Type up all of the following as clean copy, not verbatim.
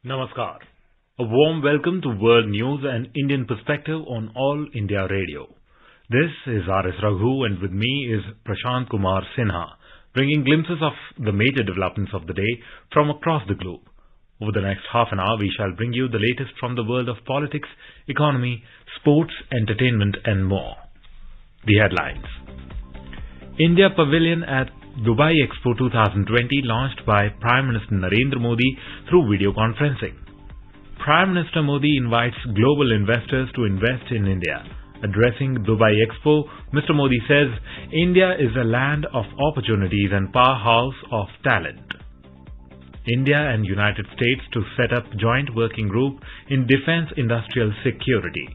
Namaskar. A warm welcome to World News and Indian Perspective on All India Radio. This is R.S. Raghu and with me is Prashant Kumar Sinha, bringing glimpses of the major developments of the day from across the globe. Over the next half an hour, we shall bring you the latest from the world of politics, economy, sports, entertainment and more. The headlines. India Pavilion at Dubai Expo 2020 launched by Prime Minister Narendra Modi through video conferencing. Prime Minister Modi invites global investors to invest in India. Addressing Dubai Expo, Mr. Modi says, India is a land of opportunities and powerhouse of talent. India and United States to set up joint working group in defense industrial security.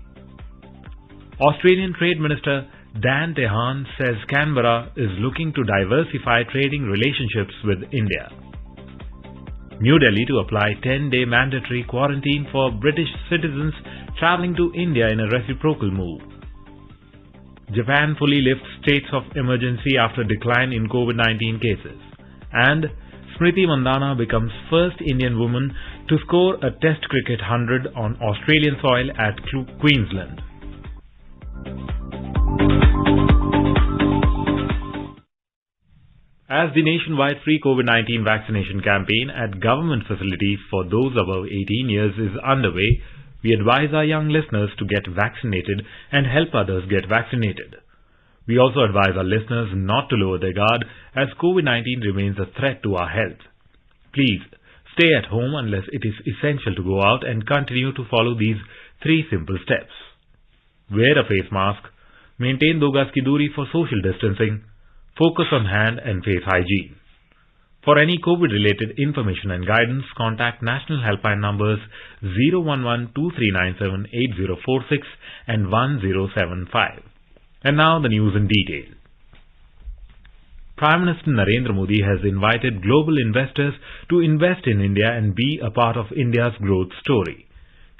Australian Trade Minister Dan Tehan says Canberra is looking to diversify trading relationships with India. New Delhi to apply 10-day mandatory quarantine for British citizens travelling to India in a reciprocal move. Japan fully lifts states of emergency after decline in COVID-19 cases. And Smriti Mandhana becomes first Indian woman to score a Test cricket 100 on Australian soil at Queensland. As the nationwide free COVID-19 vaccination campaign at government facilities for those above 18 years is underway, we advise our young listeners to get vaccinated and help others get vaccinated. We also advise our listeners not to lower their guard as COVID-19 remains a threat to our health. Please stay at home unless it is essential to go out and continue to follow these 3 simple steps. Wear a face mask, maintain 2 gaz ki duri for social distancing, focus on hand and face hygiene. For any COVID-related information and guidance, contact national helpline numbers 011-2397-8046 and 1075. And now the news in detail. Prime Minister Narendra Modi has invited global investors to invest in India and be a part of India's growth story.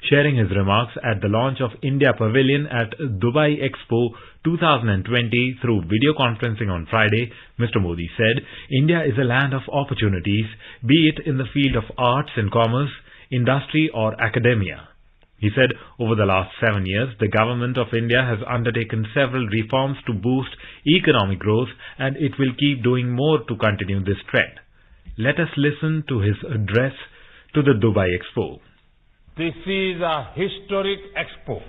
Sharing his remarks at the launch of India Pavilion at Dubai Expo 2020 through video conferencing on Friday, Mr. Modi said, India is a land of opportunities, be it in the field of arts and commerce, industry or academia. He said, over the last 7 years, the government of India has undertaken several reforms to boost economic growth and it will keep doing more to continue this trend. Let us listen to his address to the Dubai Expo. This is a historic expo.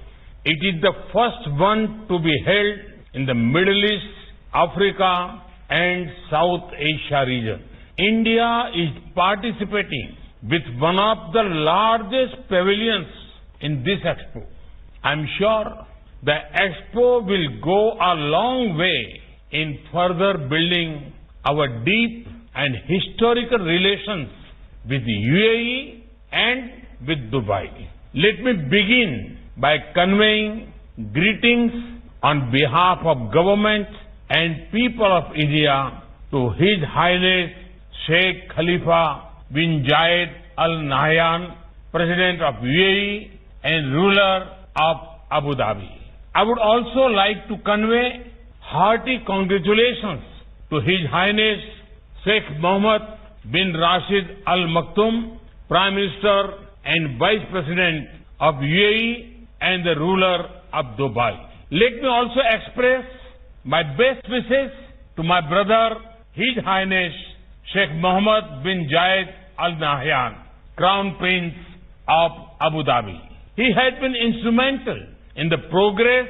It is the first one to be held in the Middle East, Africa and South Asia region. India is participating with one of the largest pavilions in this expo. I'm sure the expo will go a long way in further building our deep and historical relations with the UAE and with Dubai. Let me begin by conveying greetings on behalf of government and people of India to His Highness Sheikh Khalifa bin Zayed Al Nahyan, President of UAE and ruler of Abu Dhabi. I would also like to convey hearty congratulations to His Highness Sheikh Mohammed bin Rashid Al Maktoum, Prime Minister and Vice President of UAE and the ruler of Dubai. Let me also express my best wishes to my brother, His Highness Sheikh Mohammed bin Zayed Al Nahyan, Crown Prince of Abu Dhabi. He has been instrumental in the progress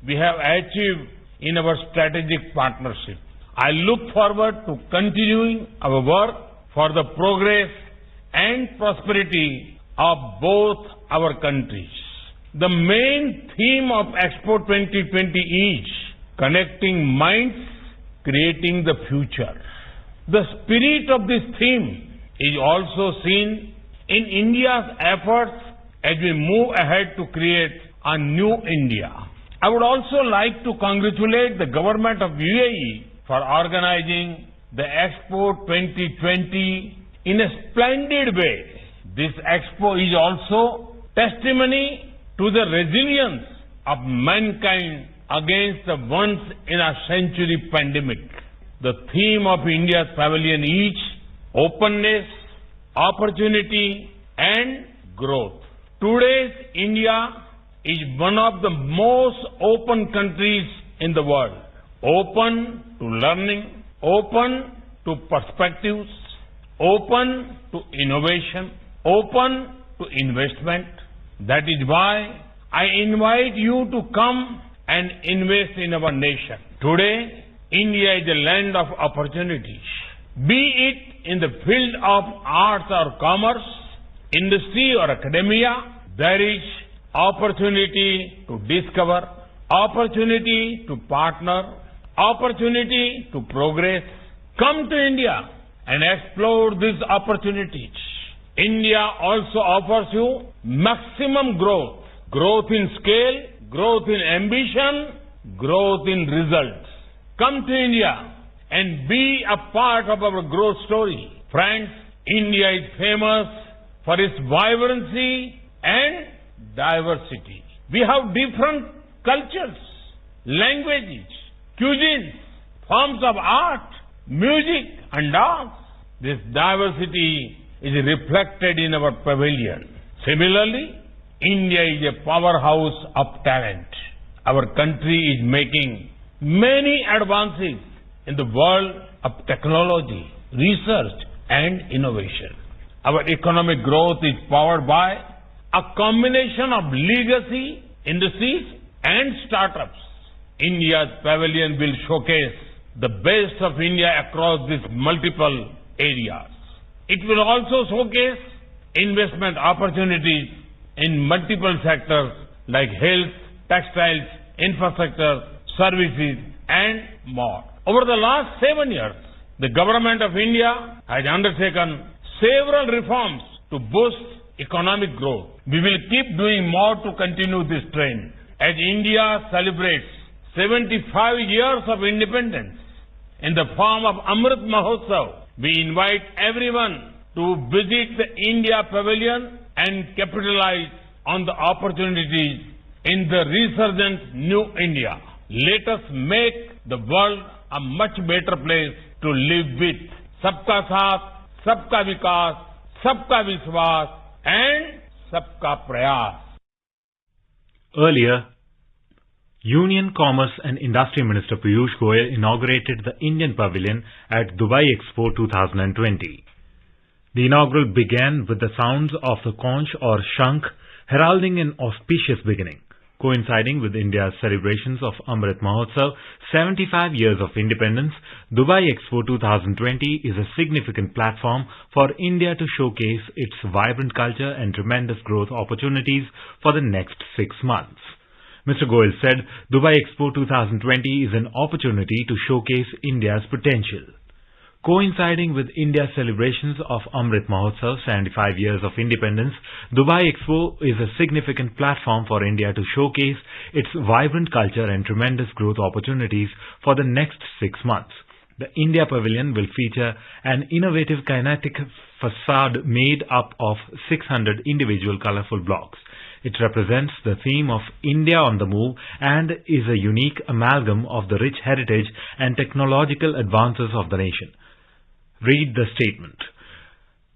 we have achieved in our strategic partnership. I look forward to continuing our work for the progress and prosperity of both our countries. The main theme of Expo 2020 is connecting minds, creating the future. The spirit of this theme is also seen in India's efforts as we move ahead to create a new India. I would also like to congratulate the government of UAE for organizing the Expo 2020 in a splendid way. This Expo is also testimony to the resilience of mankind against the once-in-a-century pandemic. The theme of India's pavilion is openness, opportunity, and growth. Today's India is one of the most open countries in the world. Open to learning, open to perspectives, open to innovation, open to investment. That is why I invite you to come and invest in our nation. Today, India is a land of opportunities. Be it in the field of arts or commerce, industry or academia, there is opportunity to discover, opportunity to partner, opportunity to progress. Come to India and explore these opportunities. India also offers you maximum growth. Growth in scale, growth in ambition, growth in results. Come to India and be a part of our growth story. Friends, India is famous for its vibrancy and diversity. We have different cultures, languages, cuisines, forms of art, music and dance. This diversity is reflected in our pavilion. Similarly, India is a powerhouse of talent. Our country is making many advances in the world of technology, research and innovation. Our economic growth is powered by a combination of legacy, industries and startups. India's pavilion will showcase the best of India across these multiple areas. It will also showcase investment opportunities in multiple sectors like health, textiles, infrastructure, services and more. Over the last 7 years, the government of India has undertaken several reforms to boost economic growth. We will keep doing more to continue this trend. As India celebrates 75 years of independence in the form of Amrit Mahotsav, we invite everyone to visit the India Pavilion and capitalize on the opportunities in the resurgent New India. Let us make the world a much better place to live with. Sabka Saath, Sabka Vikas, Sabka Vishwas and Sabka Prayas. Earlier, Union Commerce and Industry Minister Piyush Goyal inaugurated the Indian Pavilion at Dubai Expo 2020. The inaugural began with the sounds of the conch or shankh, heralding an auspicious beginning. Coinciding with India's celebrations of Amrit Mahotsav, 75 years of independence, Dubai Expo 2020 is a significant platform for India to showcase its vibrant culture and tremendous growth opportunities for the next 6 months. Mr. Goyal said Dubai Expo 2020 is an opportunity to showcase India's potential. Coinciding with India's celebrations of Amrit Mahotsav, 75 years of independence, Dubai Expo is a significant platform for India to showcase its vibrant culture and tremendous growth opportunities for the next 6 months. The India Pavilion will feature an innovative kinetic facade made up of 600 individual colorful blocks. It represents the theme of India on the move and is a unique amalgam of the rich heritage and technological advances of the nation. Read the statement.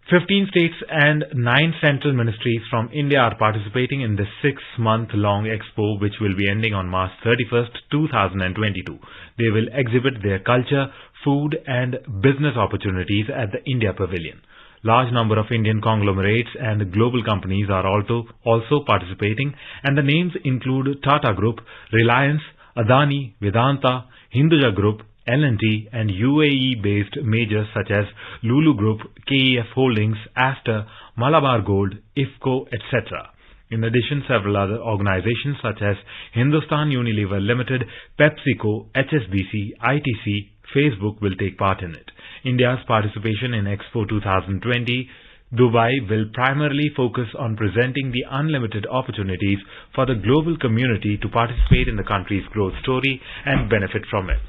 15 states and 9 central ministries from India are participating in this 6-month-long expo, which will be ending on March 31st, 2022. They will exhibit their culture, food and business opportunities at the India Pavilion. Large number of Indian conglomerates and global companies are also participating, and the names include Tata Group, Reliance, Adani, Vedanta, Hinduja Group, L&T and UAE-based majors such as Lulu Group, KEF Holdings, Aster, Malabar Gold, IFCO, etc. In addition, several other organizations such as Hindustan Unilever Limited, PepsiCo, HSBC, ITC, Facebook will take part in it. India's participation in Expo 2020 Dubai will primarily focus on presenting the unlimited opportunities for the global community to participate in the country's growth story and benefit from it.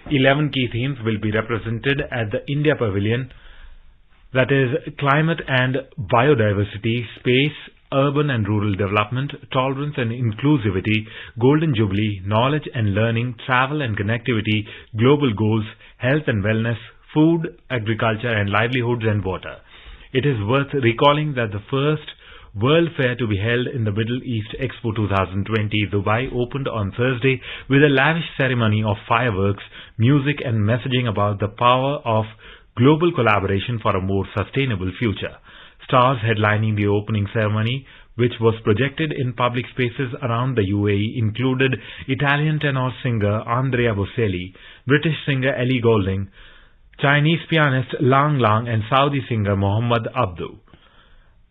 11 key themes will be represented at the India Pavilion, that is climate and biodiversity, space, urban and rural development, tolerance and inclusivity, golden jubilee, knowledge and learning, travel and connectivity, global goals, health and wellness, food, agriculture and livelihoods and water. It is worth recalling that the first World Fair to be held in the Middle East Expo 2020, Dubai opened on Thursday with a lavish ceremony of fireworks, music and messaging about the power of global collaboration for a more sustainable future. Stars headlining the opening ceremony, which was projected in public spaces around the UAE, included Italian tenor singer Andrea Bocelli, British singer Ellie Goulding, Chinese pianist Lang Lang and Saudi singer Mohammed Abdu.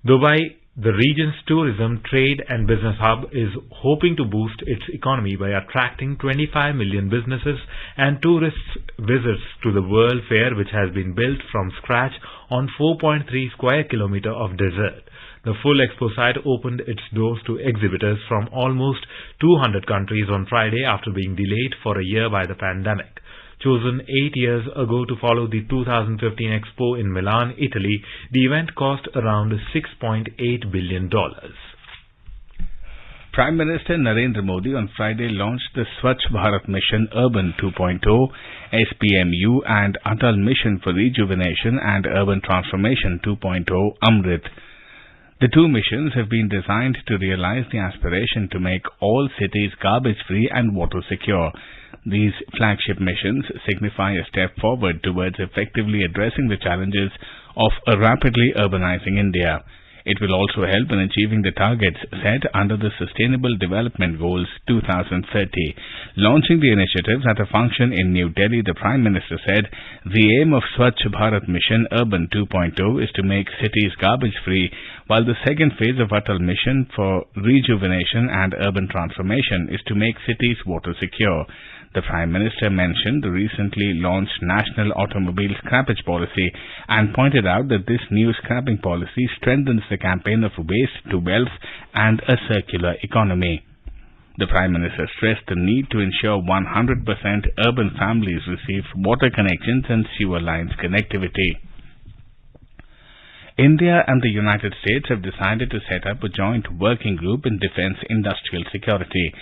Dubai, the region's tourism, trade and business hub, is hoping to boost its economy by attracting 25 million businesses and tourists visits to the World Fair, which has been built from scratch on 4.3 square kilometer of desert. The full expo site opened its doors to exhibitors from almost 200 countries on Friday after being delayed for a year by the pandemic. Chosen 8 years ago to follow the 2015 Expo in Milan, Italy, the event cost around $6.8 billion. Prime Minister Narendra Modi on Friday launched the Swachh Bharat Mission Urban 2.0, SPMU and Atal Mission for Rejuvenation and Urban Transformation 2.0, Amrit. The two missions have been designed to realize the aspiration to make all cities garbage-free and water-secure. These flagship missions signify a step forward towards effectively addressing the challenges of a rapidly urbanizing India. It will also help in achieving the targets set under the Sustainable Development Goals 2030. Launching the initiatives at a function in New Delhi, the Prime Minister said, "The aim of Swachh Bharat Mission Urban 2.0 is to make cities garbage-free, while the second phase of Atal Mission for Rejuvenation and Urban Transformation is to make cities water-secure." The Prime Minister mentioned the recently launched National Automobile Scrappage Policy and pointed out that this new scrapping policy strengthens the campaign of waste to wealth and a circular economy. The Prime Minister stressed the need to ensure 100% urban families receive water connections and sewer lines connectivity. India and the United States have decided to set up a joint working group in defense industrial security.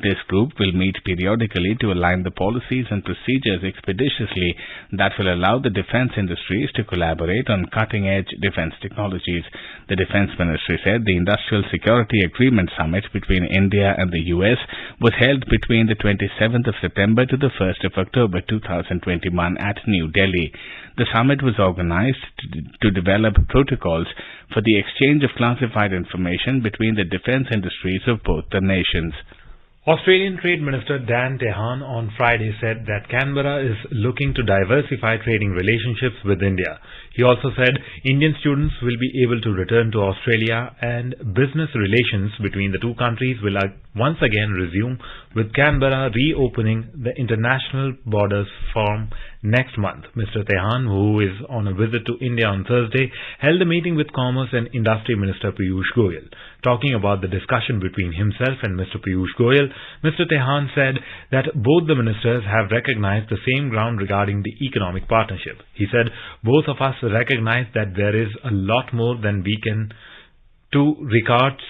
This group will meet periodically to align the policies and procedures expeditiously that will allow the defense industries to collaborate on cutting-edge defense technologies. The Defense Ministry said the Industrial Security Agreement Summit between India and the US was held between the 27th of September to the 1st of October 2021 at New Delhi. The summit was organized to develop protocols for the exchange of classified information between the defense industries of both the nations. Australian Trade Minister Dan Tehan on Friday said that Canberra is looking to diversify trading relationships with India. He also said Indian students will be able to return to Australia and business relations between the two countries will once again resume, with Canberra reopening the international borders from next month. Mr. Tehan, who is on a visit to India on Thursday, held a meeting with Commerce and Industry Minister Piyush Goyal. Talking about the discussion between himself and Mr. Piyush Goyal, Mr. Tehan said that both the ministers have recognized the same ground regarding the economic partnership. He said, "Both of us recognize that there is a lot more than we can do regards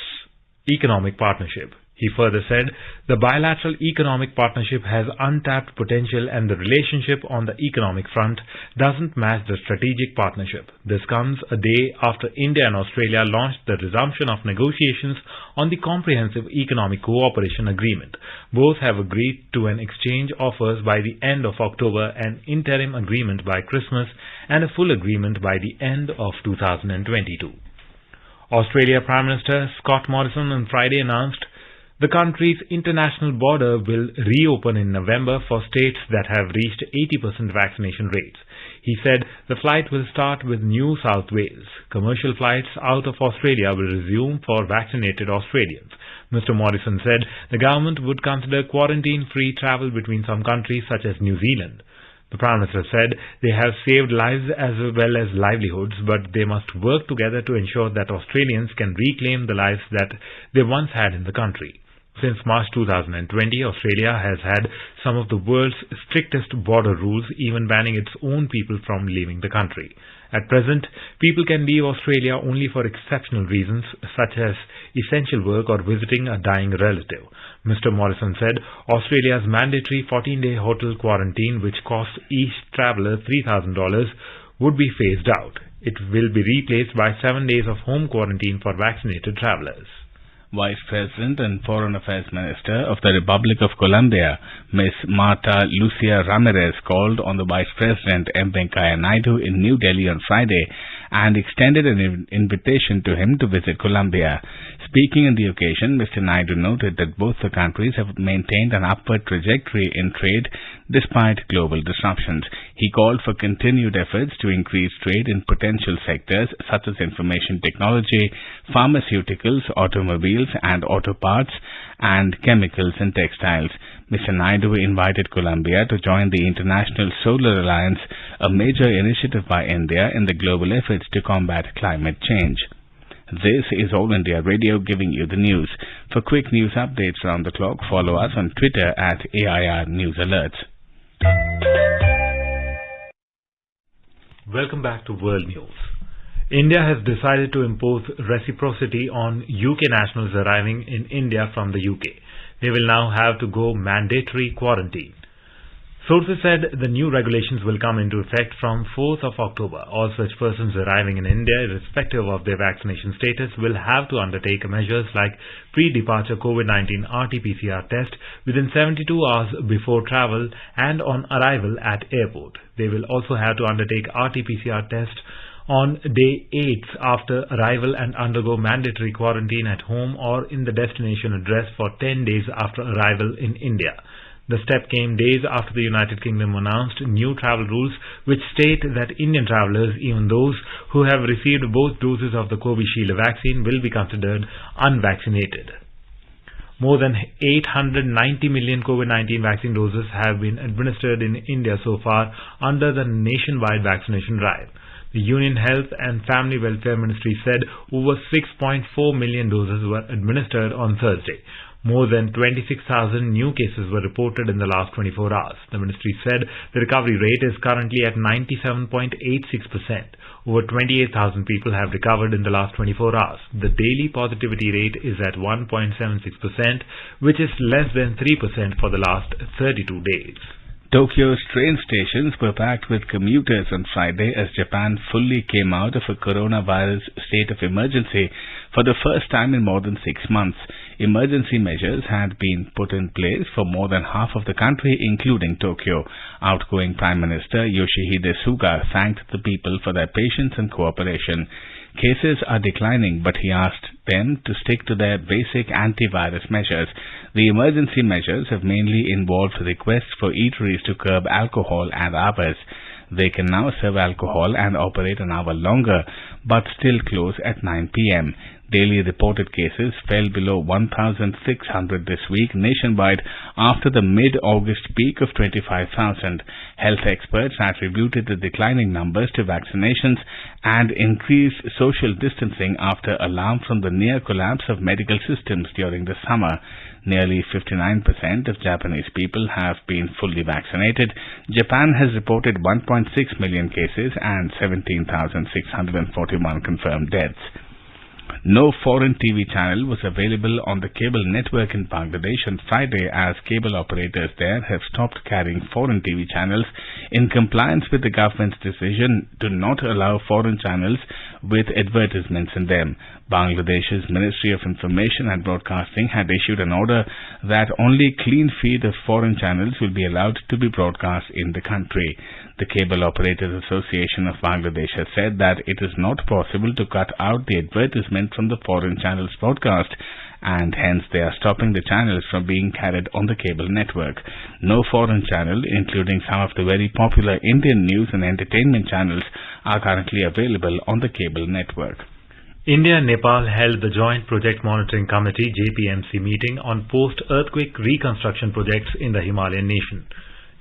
economic partnership." He further said, "The bilateral economic partnership has untapped potential and the relationship on the economic front doesn't match the strategic partnership. This comes a day after India and Australia launched the resumption of negotiations on the Comprehensive Economic Cooperation Agreement. Both have agreed to an exchange offers by the end of October, an interim agreement by Christmas, and a full agreement by the end of 2022. Australia Prime Minister Scott Morrison on Friday announced the country's international border will reopen in November for states that have reached 80% vaccination rates. He said the flight will start with New South Wales. Commercial flights out of Australia will resume for vaccinated Australians. Mr. Morrison said the government would consider quarantine-free travel between some countries such as New Zealand. The Prime Minister said they have saved lives as well as livelihoods, but they must work together to ensure that Australians can reclaim the lives that they once had in the country. Since March 2020, Australia has had some of the world's strictest border rules, even banning its own people from leaving the country. At present, people can leave Australia only for exceptional reasons, such as essential work or visiting a dying relative. Mr. Morrison said Australia's mandatory 14-day hotel quarantine, which costs each traveller $3,000, would be phased out. It will be replaced by 7 days of home quarantine for vaccinated travelers. Vice President and Foreign Affairs Minister of the Republic of Colombia, Ms. Marta Lucia Ramirez, called on the Vice President M. Venkaiah Naidu in New Delhi on Friday and extended an invitation to him to visit Colombia. Speaking on the occasion, Mr. Naidu noted that both the countries have maintained an upward trajectory in trade despite global disruptions. He called for continued efforts to increase trade in potential sectors such as information technology, pharmaceuticals, automobiles and auto parts, and chemicals and textiles. Mr. Naidu invited Colombia to join the International Solar Alliance, a major initiative by India in the global efforts to combat climate change. This is All India Radio giving you the news. For quick news updates around the clock, follow us on Twitter at AIR News Alerts. Welcome back to World News. India has decided to impose reciprocity on UK nationals arriving in India from the UK. They will now have to go mandatory quarantine. Sources said the new regulations will come into effect from 4th of October. All such persons arriving in India, irrespective of their vaccination status, will have to undertake measures like pre-departure COVID-19 RT-PCR test within 72 hours before travel and on arrival at airport. They will also have to undertake RT-PCR test on day 8 after arrival and undergo mandatory quarantine at home or in the destination address for 10 days after arrival in India. The step came days after the United Kingdom announced new travel rules which state that Indian travellers, even those who have received both doses of the Covishield vaccine, will be considered unvaccinated. More than 890 million COVID-19 vaccine doses have been administered in India so far under the nationwide vaccination drive. The Union Health and Family Welfare Ministry said over 6.4 million doses were administered on Thursday. More than 26,000 new cases were reported in the last 24 hours. The ministry said the recovery rate is currently at 97.86%. Over 28,000 people have recovered in the last 24 hours. The daily positivity rate is at 1.76%, which is less than 3% for the last 32 days. Tokyo's train stations were packed with commuters on Friday as Japan fully came out of a coronavirus state of emergency for the first time in more than 6 months. Emergency measures had been put in place for more than half of the country, including Tokyo. Outgoing Prime Minister Yoshihide Suga thanked the people for their patience and cooperation. Cases are declining, but he asked them to stick to their basic antivirus measures. The emergency measures have mainly involved requests for eateries to curb alcohol and hours. They can now serve alcohol and operate an hour longer, but still close at 9 p.m. Daily reported cases fell below 1,600 this week nationwide after the mid-August peak of 25,000. Health experts attributed the declining numbers to vaccinations and increased social distancing after alarm from the near collapse of medical systems during the summer. Nearly 59% of Japanese people have been fully vaccinated. Japan has reported 1.6 million cases and 17,641 confirmed deaths. No foreign TV channel was available on the cable network in Bangladesh on Friday as cable operators there have stopped carrying foreign TV channels in compliance with the government's decision to not allow foreign channels with advertisements in them. Bangladesh's Ministry of Information and Broadcasting had issued an order that only clean feed of foreign channels will be allowed to be broadcast in the country. The Cable Operators Association of Bangladesh has said that it is not possible to cut out the advertisement from the foreign channels broadcast, and hence they are stopping the channels from being carried on the cable network. No foreign channel, including some of the very popular Indian news and entertainment channels, are currently available on the cable network. India and Nepal held the Joint Project Monitoring Committee JPMC meeting on post-earthquake reconstruction projects in the Himalayan nation.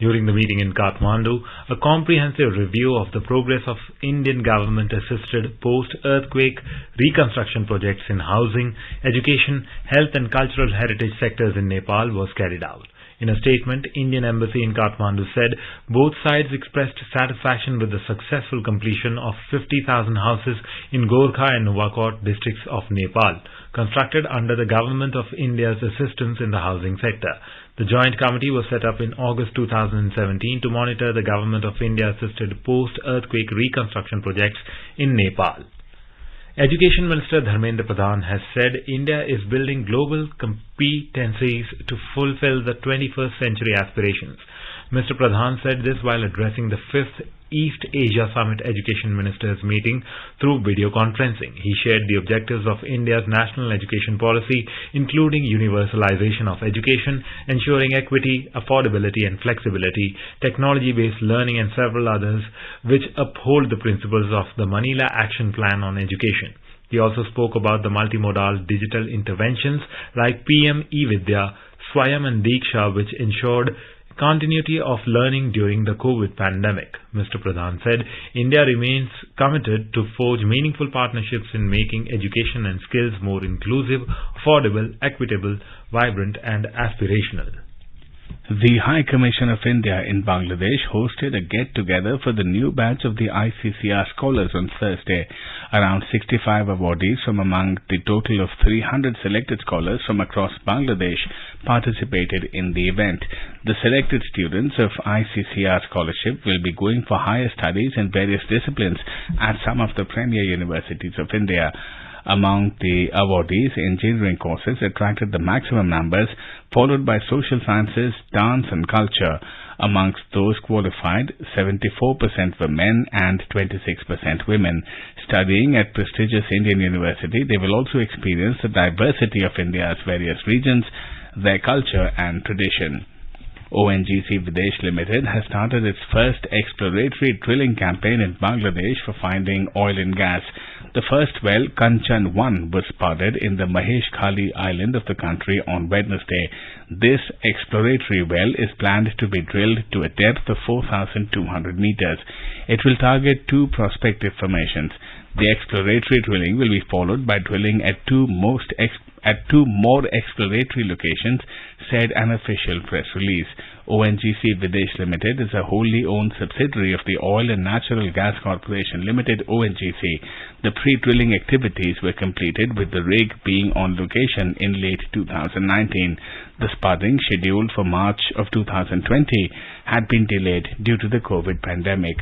During the meeting in Kathmandu, a comprehensive review of the progress of Indian government-assisted post-earthquake reconstruction projects in housing, education, health and cultural heritage sectors in Nepal was carried out. In a statement, Indian Embassy in Kathmandu said both sides expressed satisfaction with the successful completion of 50,000 houses in Gorkha and Nuwakot districts of Nepal, constructed under the Government of India's assistance in the housing sector. The Joint Committee was set up in August 2017 to monitor the Government of India-assisted post-earthquake reconstruction projects in Nepal. Education Minister Dharmendra Pradhan has said India is building global competencies to fulfill the 21st century aspirations. Mr. Pradhan said this while addressing the 5th East Asia Summit Education Ministers meeting through video conferencing. He shared the objectives of India's national education policy, including universalization of education, ensuring equity, affordability and flexibility, technology-based learning and several others, which uphold the principles of the Manila Action Plan on Education. He also spoke about the multimodal digital interventions like PM eVidya, Swayam and Diksha, which ensured continuity of learning during the COVID pandemic. Mr. Pradhan said India remains committed to forge meaningful partnerships in making education and skills more inclusive, affordable, equitable, vibrant and aspirational. The High Commission of India in Bangladesh hosted a get-together for the new batch of the ICCR scholars on Thursday. Around 65 awardees from among the total of 300 selected scholars from across Bangladesh participated in the event. The selected students of ICCR scholarship will be going for higher studies in various disciplines at some of the premier universities of India. Among the awardees, engineering courses attracted the maximum numbers, followed by social sciences, dance and culture. Amongst those qualified, 74% were men and 26% women. Studying at prestigious Indian university, they will also experience the diversity of India's various regions, their culture and tradition. ONGC Videsh Limited has started its first exploratory drilling campaign in Bangladesh for finding oil and gas. The first well, Kanchan 1, was spudded in the Mahesh Khali island of the country on Wednesday. This exploratory well is planned to be drilled to a depth of 4,200 meters. It will target two prospective formations. The exploratory drilling will be followed by drilling at two more exploratory locations, said an official press release. ONGC Videsh Limited is a wholly owned subsidiary of the Oil and Natural Gas Corporation Limited (ONGC). The pre-drilling activities were completed with the rig being on location in late 2019. The spudding, scheduled for March of 2020, had been delayed due to the COVID pandemic.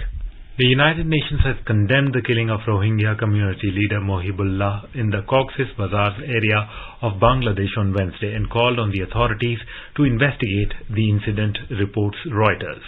The United Nations has condemned the killing of Rohingya community leader Mohibullah in the Cox's Bazar area of Bangladesh on Wednesday and called on the authorities to investigate the incident, reports Reuters.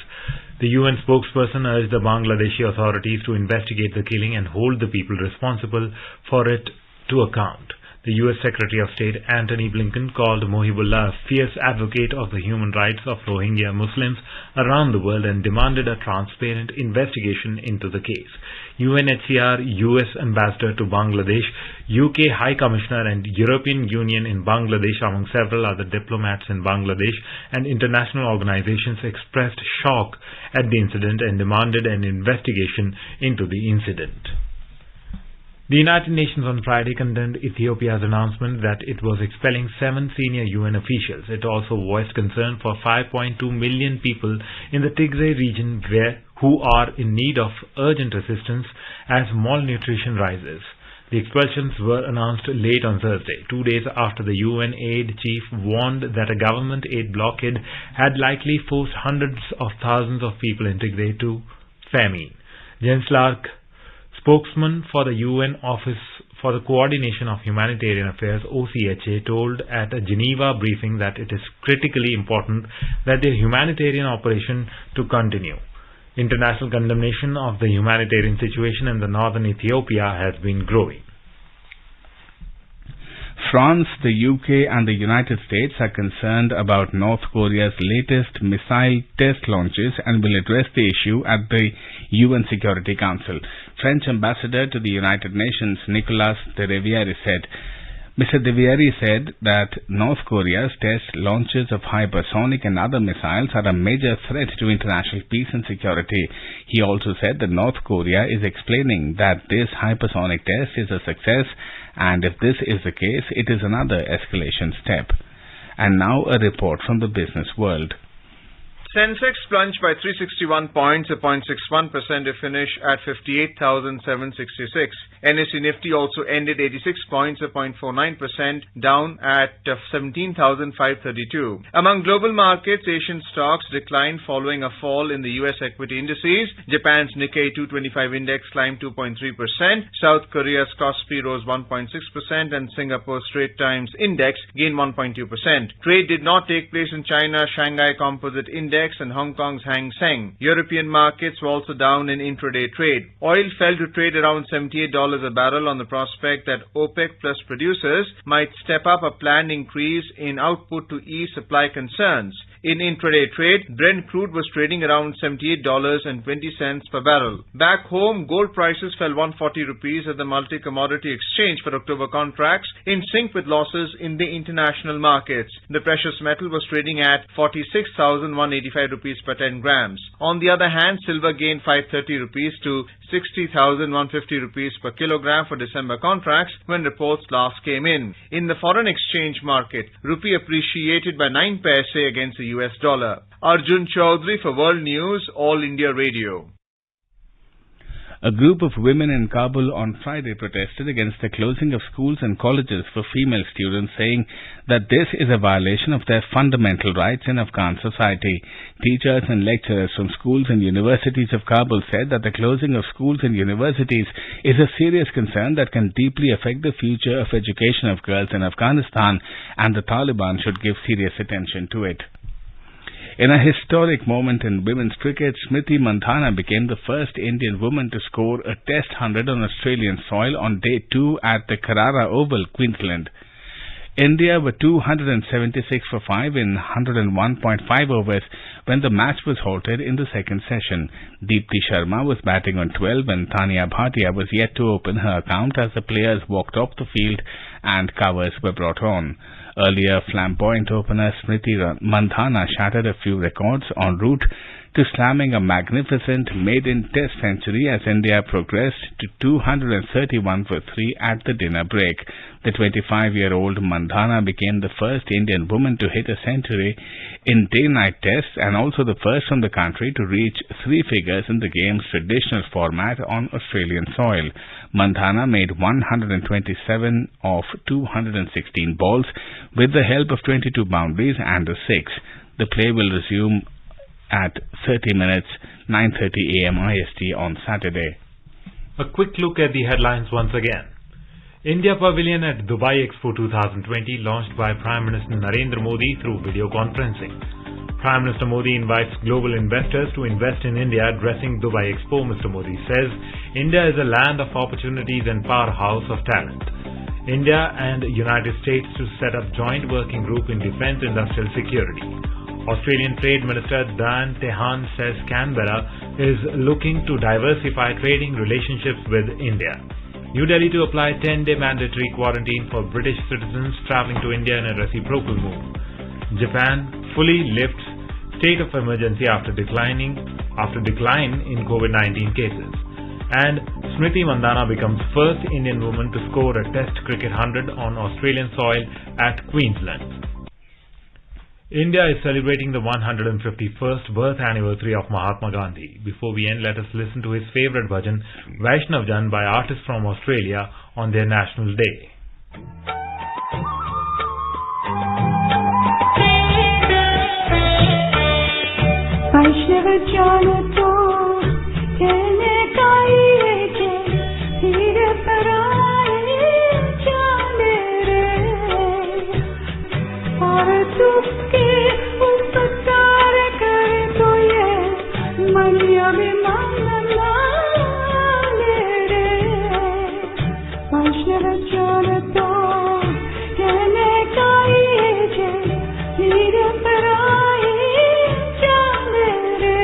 The UN spokesperson urged the Bangladeshi authorities to investigate the killing and hold the people responsible for it to account. The U.S. Secretary of State Antony Blinken called Mohibullah a fierce advocate of the human rights of Rohingya Muslims around the world and demanded a transparent investigation into the case. UNHCR U.S. Ambassador to Bangladesh, UK High Commissioner and European Union in Bangladesh, among several other diplomats in Bangladesh and international organizations, expressed shock at the incident and demanded an investigation into the incident. The United Nations on Friday condemned Ethiopia's announcement that it was expelling 7 senior UN officials. It also voiced concern for 5.2 million people in the Tigray region who are in need of urgent assistance as malnutrition rises. The expulsions were announced late on Thursday, 2 days after the UN aid chief warned that a government aid blockade had likely forced hundreds of thousands of people in Tigray to famine. Jens Lark, spokesman for the UN Office for the Coordination of Humanitarian Affairs (OCHA), told at a Geneva briefing that it is critically important that the humanitarian operation to continue. International condemnation of the humanitarian situation in the northern Ethiopia has been growing. France, the UK and the United States are concerned about North Korea's latest missile test launches and will address the issue at the UN Security Council. French Ambassador to the United Nations, Nicolas de Rivière, said, Mr. de Rivière said that North Korea's test launches of hypersonic and other missiles are a major threat to international peace and security. He also said that North Korea is explaining that this hypersonic test is a success, and if this is the case, it is another escalation step. And now a report from the business world. Sensex plunged by 361 points, a 0.61% to finish at 58,766. NSE Nifty also ended 86 points, a 0.49% down at 17,532. Among global markets, Asian stocks declined following a fall in the U.S. equity indices. Japan's Nikkei 225 index climbed 2.3%. South Korea's Kospi rose 1.6%, and Singapore's Straits Times index gained 1.2%. Trade did not take place in China's Shanghai Composite Index and Hong Kong's Hang Seng. European markets were also down in intraday trade. Oil fell to trade around $78 a barrel on the prospect that OPEC plus producers might step up a planned increase in output to ease supply concerns. In intraday trade, Brent crude was trading around $78.20 per barrel. Back home, gold prices fell 140 rupees at the multi-commodity exchange for October contracts, in sync with losses in the international markets. The precious metal was trading at 46,185 rupees per 10 grams. On the other hand, silver gained 530 rupees to 60,150 rupees per kilogram for December contracts when reports last came in. In the foreign exchange market, rupee appreciated by 9 paise against the US dollar. Arjun Chaudhary for World News, All India Radio. A group of women in Kabul on Friday protested against the closing of schools and colleges for female students, saying that this is a violation of their fundamental rights in Afghan society. Teachers and lecturers from schools and universities of Kabul said that the closing of schools and universities is a serious concern that can deeply affect the future of education of girls in Afghanistan, and the Taliban should give serious attention to it. In a historic moment in women's cricket, Smriti Mandhana became the first Indian woman to score a Test 100 on Australian soil on day 2 at the Carrara Oval, Queensland. India were 276 for 5 in 101.5 overs when the match was halted in the second session. Deepti Sharma was batting on 12 and Tanya Bhatia was yet to open her account as the players walked off the field and covers were brought on. Earlier, flamboyant opener Smriti Mandhana shattered a few records en route to slamming a magnificent maiden Test century as India progressed to 231 for 3 at the dinner break. The 25-year-old Mandhana became the first Indian woman to hit a century in day-night tests and also the first from the country to reach 3 figures in the game's traditional format on Australian soil. Mandhana made 127 of 216 balls with the help of 22 boundaries and a 6. The play will resume at 30 minutes, 9:30 a.m. IST on Saturday. A quick look at the headlines once again. India Pavilion at Dubai Expo 2020 launched by Prime Minister Narendra Modi through video conferencing. Prime Minister Modi invites global investors to invest in India addressing Dubai Expo. Mr. Modi says India is a land of opportunities and powerhouse of talent. India and United States to set up joint working group in defense industrial security. Australian Trade Minister Dan Tehan says Canberra is looking to diversify trading relationships with India. New Delhi to apply 10-day mandatory quarantine for British citizens travelling to India in a reciprocal move. Japan fully lifts state of emergency after decline in COVID-19 cases. And Smriti Mandhana becomes first Indian woman to score a Test cricket 100 on Australian soil at Queensland. India is celebrating the 151st birth anniversary of Mahatma Gandhi. Before we end, let us listen to his favourite bhajan, Vaishnav Jan, by artists from Australia on their National Day. Vaishnav Jan to कहने का ये जे धीरे पराए जाने रे और तुझके उपकार कर तो ये मन अभिमान लाने रे वैष्णव जन तो कहने का ये जे धीरे पराए जाने रे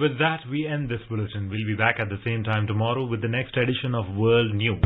with that, we end this bulletin. We'll be back at the same time tomorrow with the next edition of World News.